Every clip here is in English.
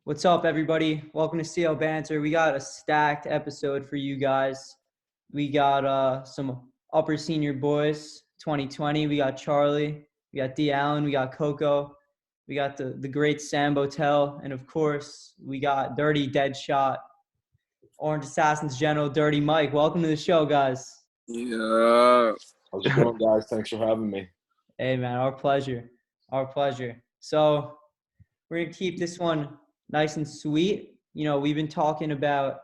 What's up, everybody? Welcome to CL Banter. We got a stacked episode for you guys. We got some upper senior boys, 2020. We got Charlie, we got D. Allen, we got Coco, we got the great Sam Botel, and of course, we got Dirty Deadshot, Orange Assassins General, Dirty Mike. Welcome to the show, guys. Yeah. How's it going, guys? Thanks for having me. Hey, man, our pleasure. Our pleasure. So we're going to keep this one nice and sweet. You know, we've been talking about,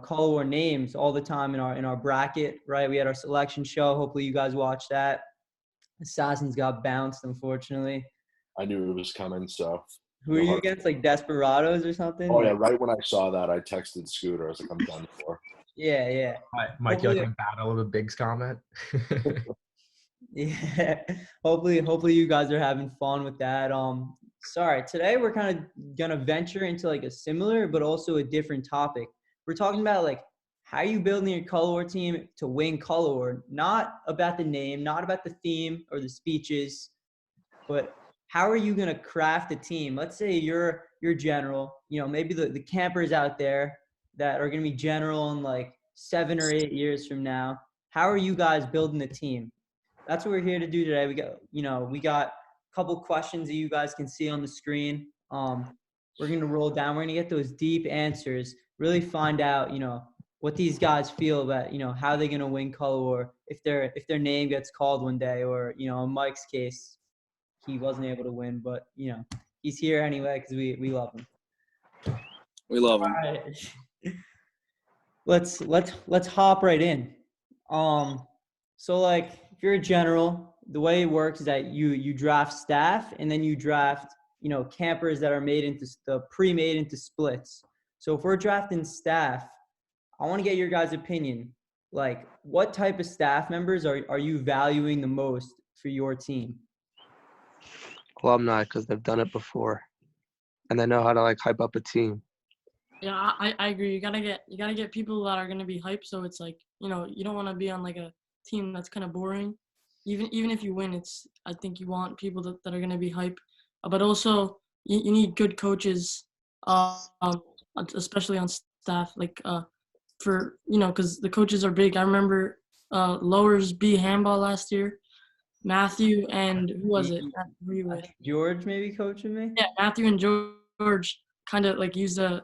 color war names all the time in our bracket, right? We had our selection show. Hopefully you guys watched that. Assassins got bounced, unfortunately. I knew it was coming, so. Who are you against, like Desperados or something? Oh, yeah, right when I saw that, I texted Scooter. I was like, I'm done for. Yeah. Mike, you like a battle of the Bigs comment? Yeah. Hopefully you guys are having fun with that. Sorry, today we're kind of gonna venture into like a similar but also a different topic. We're talking about like how you building your color war team to win color war, not about the name, not about the theme or the speeches, but how are you gonna craft a team? Let's say you're general, maybe the campers out there that are gonna be general in like 7 or 8 years from now. How are you guys building a team? That's what we're here to do today. We got a couple questions that you guys can see on the screen. We're going to roll down. We're going to get those deep answers, really find out, what these guys feel about, how they're going to win color war if their name gets called one day, or, in Mike's case, he wasn't able to win, but, he's here anyway because we love him. We love him. All right. Let's hop right in. So like if you're a general, the way it works is that you draft staff and then you draft, campers that are pre-made into splits. So if we're drafting staff, I want to get your guys' opinion. Like what type of staff members are you valuing the most for your team? Alumni, because they've done it before and they know how to like hype up a team. Yeah, I agree. You gotta get people that are gonna be hyped. So it's like, you don't want to be on like a team that's kind of boring. Even if you win, I think you want people that are gonna be hype. But also you need good coaches, especially on staff. Like for because the coaches are big. I remember Lowers B handball last year. Matthew and who was it? Who were you with? George maybe coaching me? Yeah, Matthew and George kind of like use a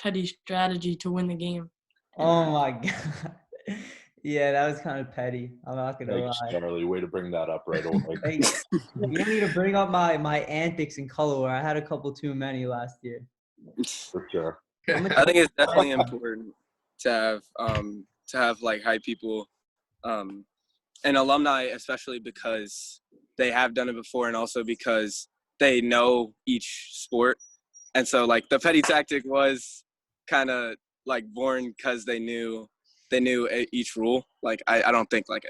petty strategy to win the game. Oh my God. Yeah, that was kind of petty. I'm not gonna lie. Charlie, way to bring that up right away. Hey, you don't need to bring up my antics in color war. I had a couple too many last year. For sure. I think it's definitely important to have like hype people, and alumni, especially because they have done it before, and also because they know each sport. And so like the petty tactic was kind of like born because they knew each rule. Like I don't think like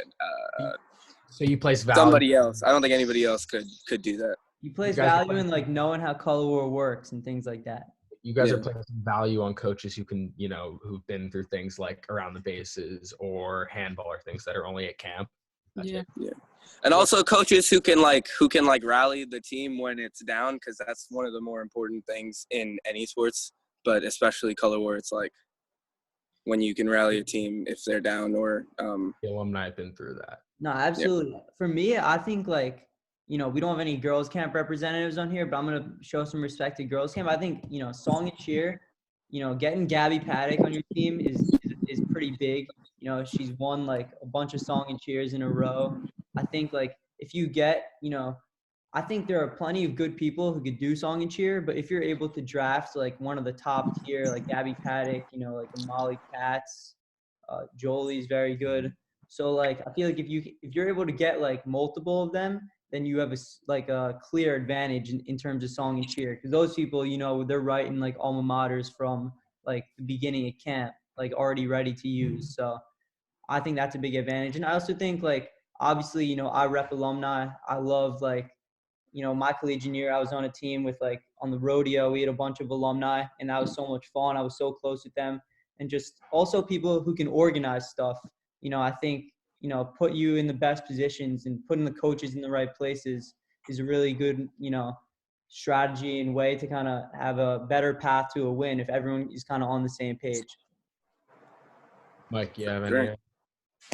So you place value. somebody else. I don't think anybody else could do that. You place value in like knowing how color war works and things like that. You guys are placing value on coaches who can, who've been through things like around the bases or handball or things that are only at camp. Yeah. And also coaches who can rally the team when it's down, because that's one of the more important things in any sports, but especially color war. It's like when you can rally a team if they're down, or The alumni have been through that. No, absolutely. Yeah. For me, I think like, we don't have any girls camp representatives on here, but I'm going to show some respect to girls camp. I think, song and cheer, getting Gabby Paddock on your team is pretty big. She's won like a bunch of song and cheers in a row. I think like if you get, I think there are plenty of good people who could do song and cheer, but if you're able to draft like one of the top tier, like Gabby Paddock, like Molly Katz, Jolie's very good. So like, I feel like if you're able to get like multiple of them, then you have a clear advantage in terms of song and cheer. Because those people, they're writing like alma maters from like the beginning of camp, like already ready to use. So I think that's a big advantage. And I also think like, obviously, I rep alumni. I love like, my collegiate year, I was on a team with like on the rodeo, we had a bunch of alumni, and that was so much fun. I was so close with them. And just also people who can organize stuff. I think, put you in the best positions and putting the coaches in the right places is a really good, strategy and way to kind of have a better path to a win if everyone is kind of on the same page. Mike, you have any? Great.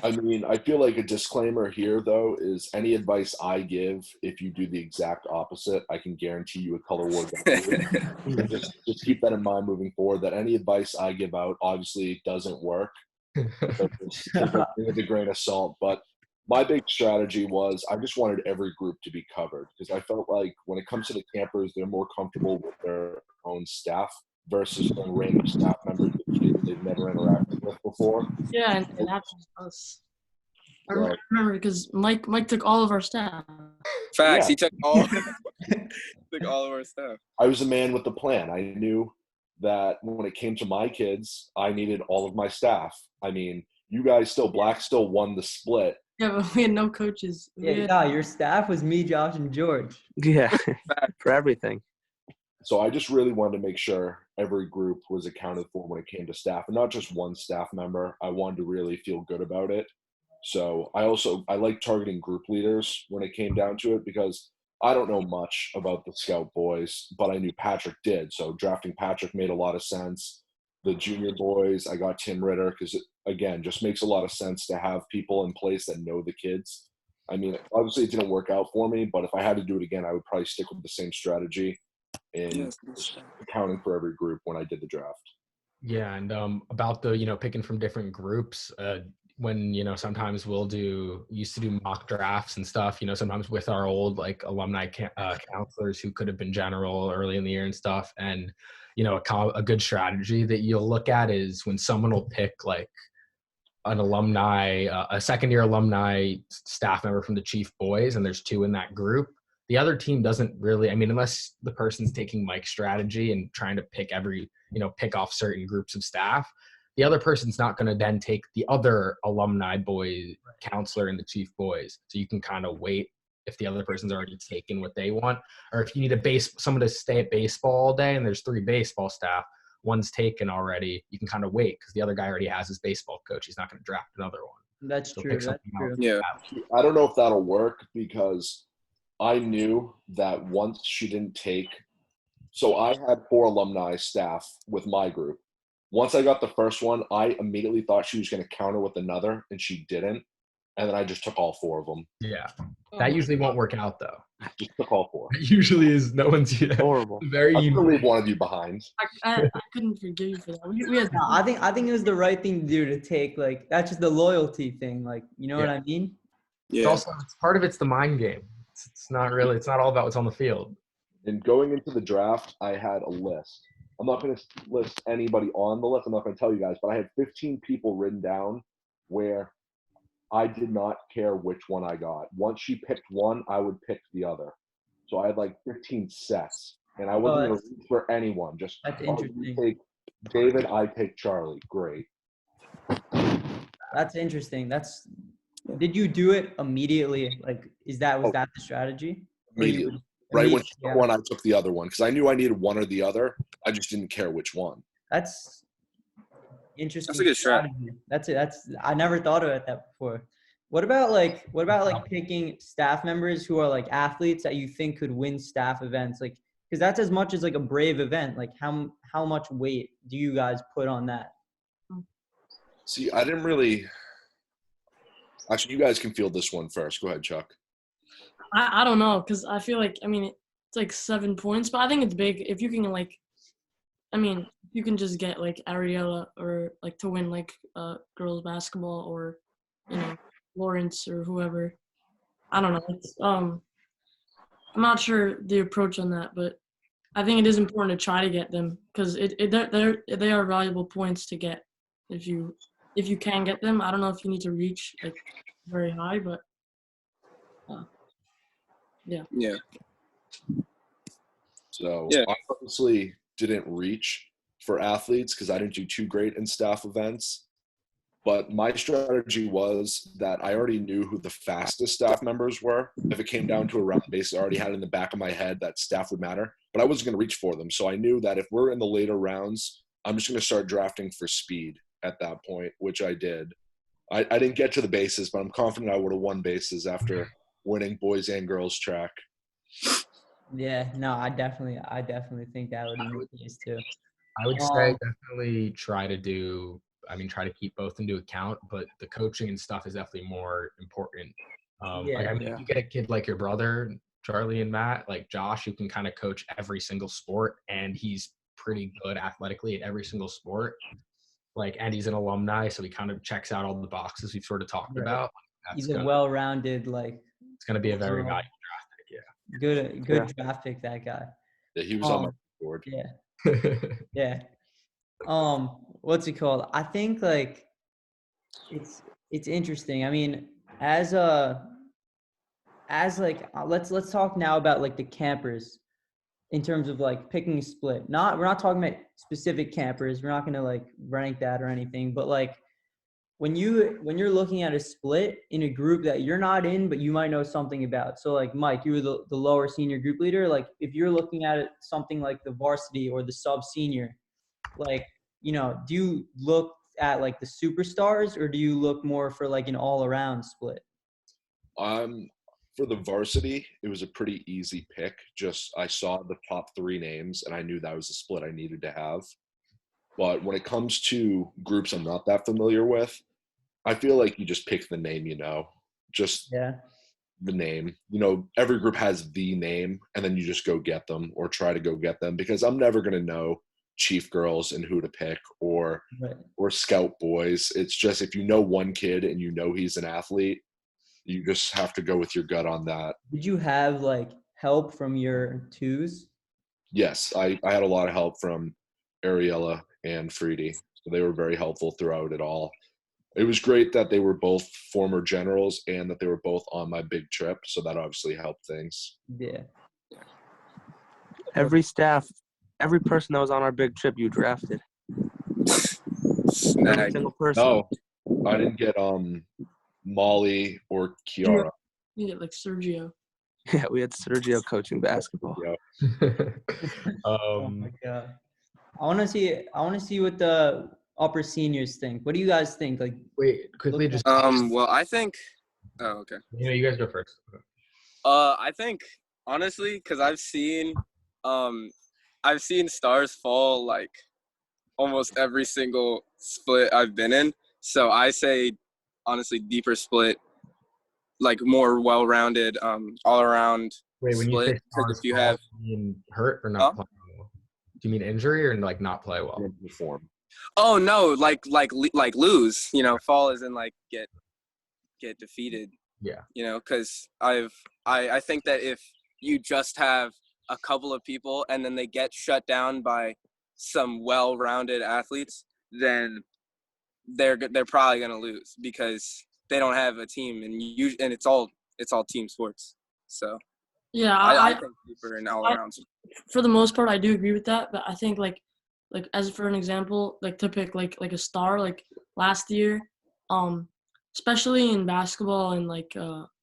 I mean, I feel like a disclaimer here, though, is any advice I give, if you do the exact opposite, I can guarantee you a color war. Just keep that in mind moving forward, that any advice I give out obviously doesn't work. So just take it with a grain of salt. But my big strategy was I just wanted every group to be covered because I felt like when it comes to the campers, they're more comfortable with their own staff versus some random staff members that kids they've never interacted with before. Yeah, and it happens to us. I So, remember because Mike took all of our staff. Facts. Yeah. He took all of our stuff. I was a man with a plan. I knew that when it came to my kids, I needed all of my staff. I mean, you guys Black still won the split. Yeah, but we had no coaches. Yeah, your staff was me, Josh, and George. Yeah, for everything. So I just really wanted to make sure every group was accounted for when it came to staff, and not just one staff member. I wanted to really feel good about it. So I like targeting group leaders when it came down to it because I don't know much about the Scout boys, but I knew Patrick did. So drafting Patrick made a lot of sense. The junior boys, I got Tim Ritter because, again, just makes a lot of sense to have people in place that know the kids. I mean, obviously it didn't work out for me, but if I had to do it again, I would probably stick with the same strategy and accounting for every group when I did the draft. Yeah, and about the picking from different groups. When sometimes used to do mock drafts and stuff. Sometimes with our old alumni counselors who could have been general early in the year and stuff. And a good strategy that you'll look at is when someone will pick an alumni, a second-year alumni staff member from the Chief Boys, and there's 2 in that group. The other team doesn't really, unless the person's taking Mike's strategy and trying to pick pick off certain groups of staff, the other person's not going to then take the other alumni boy counselor in the Chief Boys. So you can kind of wait if the other person's already taken what they want, or if you need someone to stay at baseball all day and there's 3 baseball staff, one's taken already, you can kind of wait because the other guy already has his baseball coach. He's not going to draft another one. That's So true. pick That's something true. else. Yeah. I don't know if that'll work because I knew that once she didn't take – so I had 4 alumni staff with my group. Once I got the first one, I immediately thought she was going to counter with another, and she didn't. And then I just took all 4 of them. Yeah. That usually won't work out, though. Just took all 4. It usually is no one's Horrible. very I'm going to unique. leave one of you behind. I couldn't forgive you for that. We had No, I think it was the right thing to do to take that's just the loyalty thing. You know what I mean? It's Yeah. also part of it's the mind game. It's not all about what's on the field. And going into the draft, I had a list. I'm not going to list anybody on the list. I'm not going to tell you guys, but I had 15 people written down where I did not care which one I got. Once she picked one, I would pick the other. So I had 15 sets, and I wasn't going to root for anyone. Just That's you interesting. take David, I take Charlie. Great. That's interesting. Did you do it immediately? Was that the strategy? Immediately. Right when she took one, I took the other one because I knew I needed one or the other. I just didn't care which one. That's interesting. That's a good strat. That's I never thought of that before. What about picking staff members who are athletes that you think could win staff events? Because that's as much as a brave event. How much weight do you guys put on that? See, I didn't really. Actually, you guys can field this one first. Go ahead, Chuck. I don't know because I feel it's 7 points, but I think it's big if you can you can just get Ariella or to win girls basketball or Lawrence or whoever. I don't know. It's I'm not sure the approach on that, but I think it is important to try to get them because they are valuable points to get if you can get them. I don't know if you need to reach very high, but yeah. So Yeah. I obviously didn't reach for athletes because I didn't do too great in staff events. But my strategy was that I already knew who the fastest staff members were. If it came down to a round base, I already had in the back of my head that staff would matter. But I wasn't going to reach for them. So I knew that if we're in the later rounds, I'm just going to start drafting for speed at that point, which I did. I didn't get to the bases, but I'm confident I would have won bases after winning boys and girls track. Yeah, no, I definitely think that would be the case too. I would say Um, definitely try to keep both into account, but the coaching and stuff is definitely more important. yeah, If you get a kid like your brother, Charlie and Matt, like Josh, who can kind of coach every single sport, and he's pretty good athletically at every single sport. Like, and he's an alumni, so he kind of checks out all the boxes we've sort of talked right. about. He's a well-rounded, like, It's gonna be a very overall valuable draft good draft pick. That guy. Yeah, he was on my board. Yeah, pick. yeah. What's it called? I think like it's interesting. I mean, let's talk now about like the campers in terms of like picking a split. We're not talking about specific campers. We're not gonna like rank that or anything. But like when you're looking at a split in a group that you're not in, but you might know something about. So like Mike, you were the lower senior group leader. Like if you're looking at it, something like the varsity or the sub senior, like, do you look at like the superstars or do you look more for like an all around split? For the varsity, it was a pretty easy pick. Just I saw the top 3 names and I knew that was the split I needed to have. But when it comes to groups I'm not that familiar with, I feel like you just pick the name, just Yeah. the name. Every group has the name, and then you just go get them or try to go get them, because I'm never going to know chief girls and who to pick or scout boys. It's just if you know one kid and you know he's an athlete, you just have to go with your gut on that. Did you have like help from your twos? Yes, I had a lot of help from Ariella and Freedy. So they were very helpful throughout it all. It was great that they were both former generals and that they were both on my big trip. So that obviously helped things. Yeah. Every person that was on our big trip, you drafted. Every Snag. single person. No, I didn't get Molly or Kiara. You get like Sergio. Yeah, we had Sergio coaching basketball. Yeah. Oh my god. I want to see what the upper seniors think. What do you guys think? Like, Wait, quickly, just Well, I think. Oh, okay. you guys go first. I think honestly, because I've seen stars fall like almost every single split I've been in. So I say honestly, deeper split, like more well-rounded, all-around Wait, when you split. say Because stars if you fall, have, do you mean hurt or not playing well? Do you mean injury or like not play well? Perform. oh no, like lose, fall as in like get defeated. Yeah. Because I think that if you just have a couple of people and then they get shut down by some well-rounded athletes, then they're probably gonna lose because they don't have a team, and it's all team sports. So Yeah, I think deeper and all around. For the most part, I do agree with that. But I think like as for an example, like to pick like a star, like last year, especially in basketball and like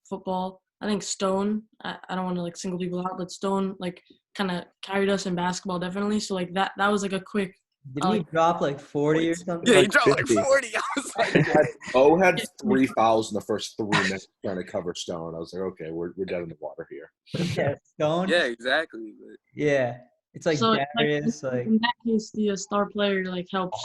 football, I think Stone. I don't want to like single people out, but Stone like kind of carried us in basketball definitely. So like that was like a quick. didn't he drop like 40 or something? Yeah, he Like dropped like 50. 40. I was like, Bo had 3 fouls in the first 3 minutes trying to cover Stone. I was like, okay, we're dead in the water here. Yeah, Stone. yeah, exactly. But Yeah. It's like So Darius, like in that case, the star player like helps.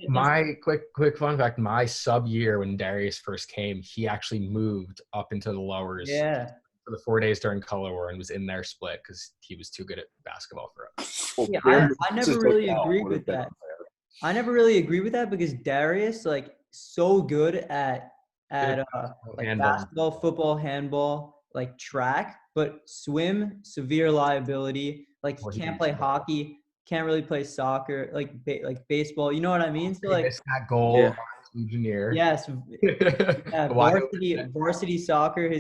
My quick fun fact: my sub year when Darius first came, he actually moved up into the lowers. yeah. For the 4 days during color war and was in their split because he was too good at basketball for us. Well, Yeah, Brandon I never Sissoko really agreed would have with been that. there. I never really agree with that because Darius like so good at like Handball. basketball, football, handball, like track, but swim, severe liability. Like Well, he can't can play swim. hockey, can't really play soccer, like baseball. You know what I mean? So He like missed that goal, Yeah. engineer. yes, yeah, Why- varsity soccer.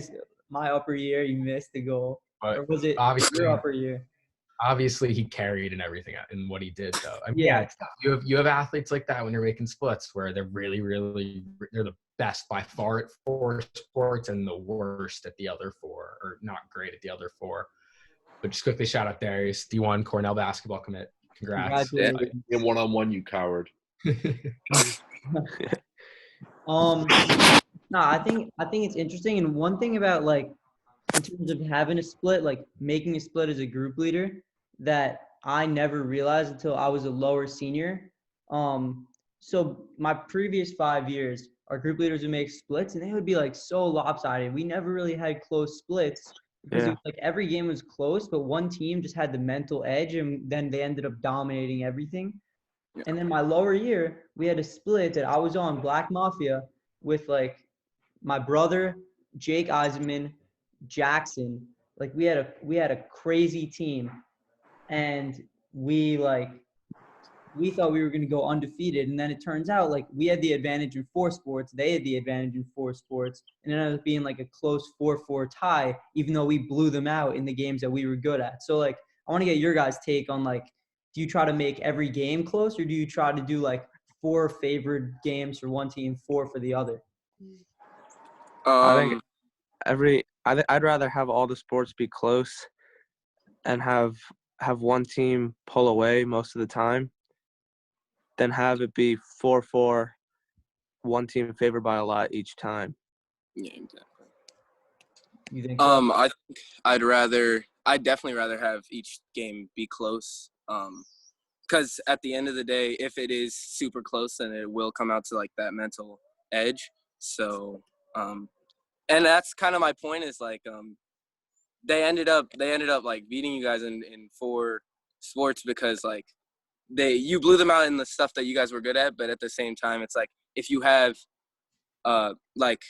My upper year, you missed the goal, But or was it obviously- your upper year? Obviously, he carried and everything in what he did, though. I mean, Yeah. it's tough. You have athletes like that when you're making splits where they're really, really they're the best by far at 4 sports and the worst at the other 4, or not great at the other 4. But just quickly shout out Darius, D1 Cornell basketball commit. Congrats. Congratulations. In one-on-one, you coward. No, I think it's interesting, and one thing about like in terms of having a split, like making a split as a group leader, that I never realized until I was a lower senior. So my previous 5 years, our group leaders would make splits and they would be like so lopsided. We never really had close splits because it Yeah. was like every game was close, but one team just had the mental edge and then they ended up dominating everything. Yeah. And then my lower year, we had a split that I was on Black Mafia with like my brother, Jake Eisenman, Jackson. Like we had a crazy team, and we thought we were going to go undefeated, and then it turns out like we had the advantage in 4 sports, they had the advantage in 4 sports, and it ended up being like a close 4-4 tie, even though we blew them out in the games that we were good at. So like I want to get your guys' take on like, do you try to make every game close, or do you try to do like 4 favored games for one team, 4 for the other? I think Um, I'd rather have all the sports be close and have one team pull away most of the time than have it be 4-4, one team favored by a lot each time. yeah, exactly. You think so? I think I'd definitely rather have each game be close. Because at the end of the day, if it is super close, then it will come out to like that mental edge. So, and that's kind of my point is like, they ended up like beating you guys in 4 sports because like you blew them out in the stuff that you guys were good at, but at the same time, it's like if you have like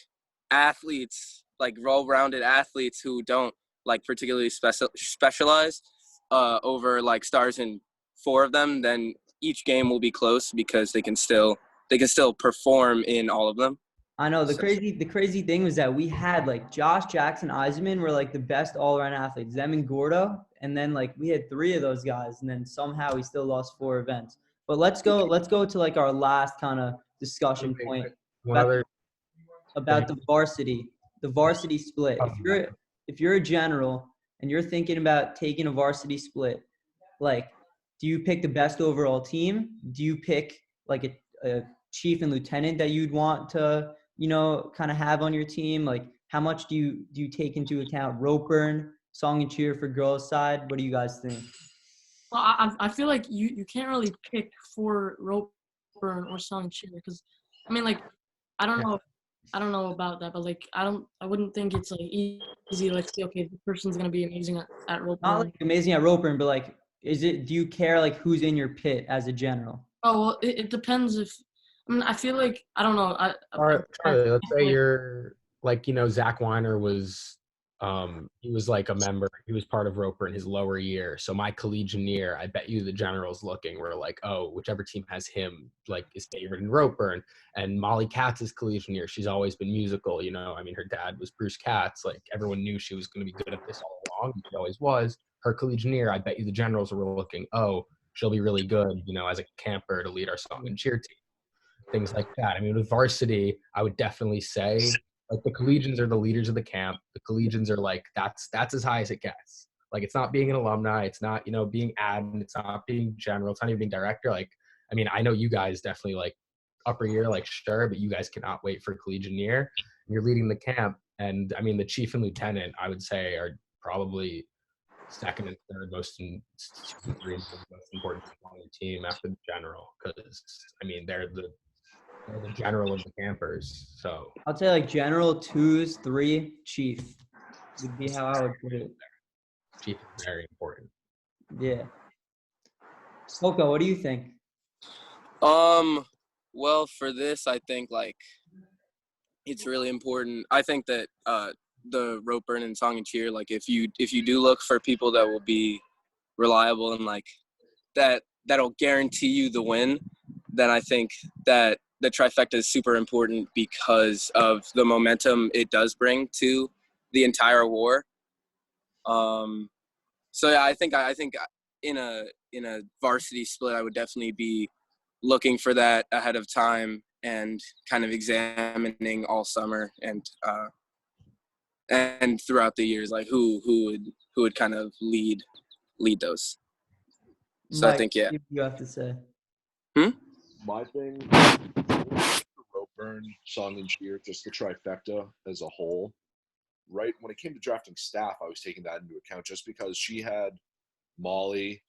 athletes, like well-rounded athletes who don't like particularly specialize over like stars in 4 of them, then each game will be close because they can still perform in all of them. I know the So, crazy thing was that we had like Josh, Jackson, Eisenman were like the best all-around athletes, them and Gordo, and then like we had 3 of those guys, and then somehow we still lost 4 events. But let's go to like our last kind of discussion point One about, other about thing. the varsity split. If you're a general and you're thinking about taking a varsity split, like, do you pick the best overall team? Do you pick like a chief and lieutenant that you'd want to, kind of have on your team? Like, how much do you take into account rope burn, song and cheer for girls' side? What do you guys think? Well, I feel like you can't really pick for rope burn or song and cheer because, I mean, like, I don't know about that, but like I wouldn't think it's like easy like say, okay, this person's gonna be amazing at rope Not burn. like amazing at rope burn, but like, do you care like who's in your pit as a general? Oh well, it depends if I mean I feel like I don't know. All right, Charlie, let's say you're like, Zach Weiner was, he was like a member. He was part of Roper in his lower year. So my collegiate year, I bet you the generals looking were like, oh, whichever team has him like is favored in Roper. And Molly Katz's collegiate year, she's always been musical. I mean, her dad was Bruce Katz. Like everyone knew she was going to be good at this all along. She always was. Her collegiate year, I bet you the generals were looking, oh, she'll be really good, as a camper to lead our song and cheer team. Things like that. I mean, with varsity, I would definitely say like the collegians are the leaders of the camp. The collegians are like that's as high as it gets. Like it's not being an alumni, it's not being admin, it's not being general, it's not even being director. Like I mean, I know you guys definitely like upper year, like sure, but you guys cannot wait for collegiate year. You're leading the camp, and I mean the chief and lieutenant, I would say, are probably second and third most important on the team after the general, because I mean they're the general of the campers. So I'd say like general 2s, 3, chief would be how I would put it. chief is very important. Yeah. Soko, what do you think? Well, for this, I think like it's really important. I think that the rope burn and song and cheer, like if you do look for people that will be reliable and like that'll guarantee you the win, then I think that the trifecta is super important because of the momentum it does bring to the entire war. So yeah, I think in a varsity split, I would definitely be looking for that ahead of time and kind of examining all summer and throughout the years, like who would kind of lead those. So Mike, I think yeah. what do you have to say? My thing, rope burn, song and cheer, just the trifecta as a whole. right when it came to drafting staff, I was taking that into account just because she had Molly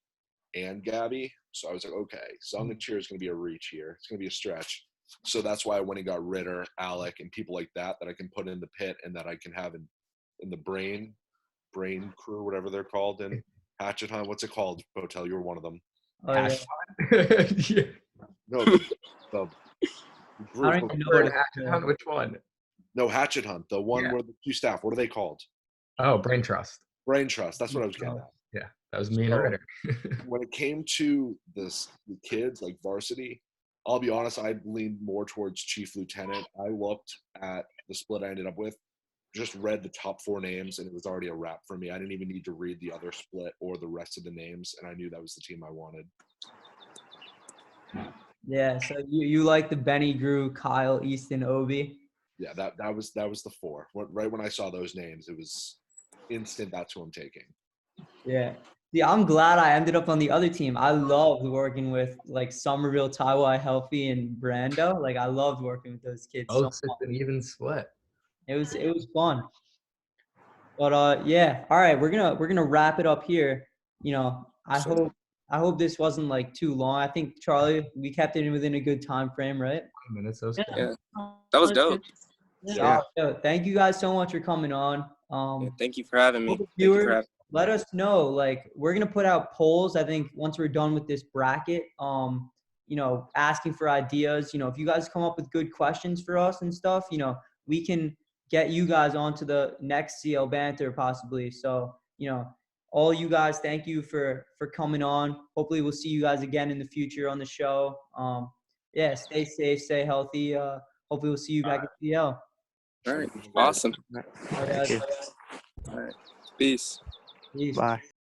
and Gabby. So I was like, okay, song and cheer is going to be a reach here. It's going to be a stretch. So that's why I went and got Ritter, Alec, and people like that I can put in the pit and that I can have in the brain crew, whatever they're called, and Hatchet Hunt. What's it called? Botel, you were one of them. Oh, yeah. Yeah. No, the I group. don't even know Bird what Hatchet Hunt, which one? No, Hatchet Hunt. The one Yeah. where the two staff. What are they called? Oh, Brain Trust. Brain Trust. That's what I was getting at. Yeah, that was me and So, Ritter. when it came to the kids, like varsity, I'll be honest, I leaned more towards Chief Lieutenant. I looked at the split I ended up with, just read the top 4 names, and it was already a wrap for me. I didn't even need to read the other split or the rest of the names, and I knew that was the team I wanted. Yeah, so you like the Benny, Drew, Kyle, Easton, Obi. Yeah, that was the 4. Right when I saw those names, it was instant. That's who I'm taking. Yeah. Yeah, I'm glad I ended up on the other team. I loved working with like Somerville, Taiwan, Healthy, and Brando. Like I loved working with those kids. So Both an even split. it was fun. But yeah, all right, we're gonna wrap it up here. You know, I hope this wasn't like too long. I think Charlie, we kept it within a good time frame, right? Minutes. That was Yeah. good. Yeah, that was dope. Yeah. So, thank you guys so much for coming on. Yeah, thank you for having me. All the Thank you for viewers, having let us know. Like we're gonna put out polls. I think once we're done with this bracket, you know, asking for ideas. You know, if you guys come up with good questions for us and stuff, you know, we can get you guys onto the next CL Banter possibly. So, you know, all you guys, thank you for coming on. Hopefully, we'll see you guys again in the future on the show. Yeah, stay safe, stay healthy. Hopefully, we'll see you back at CL. All right. Awesome. All right, guys. Thank you. All right. Peace. Peace. Bye.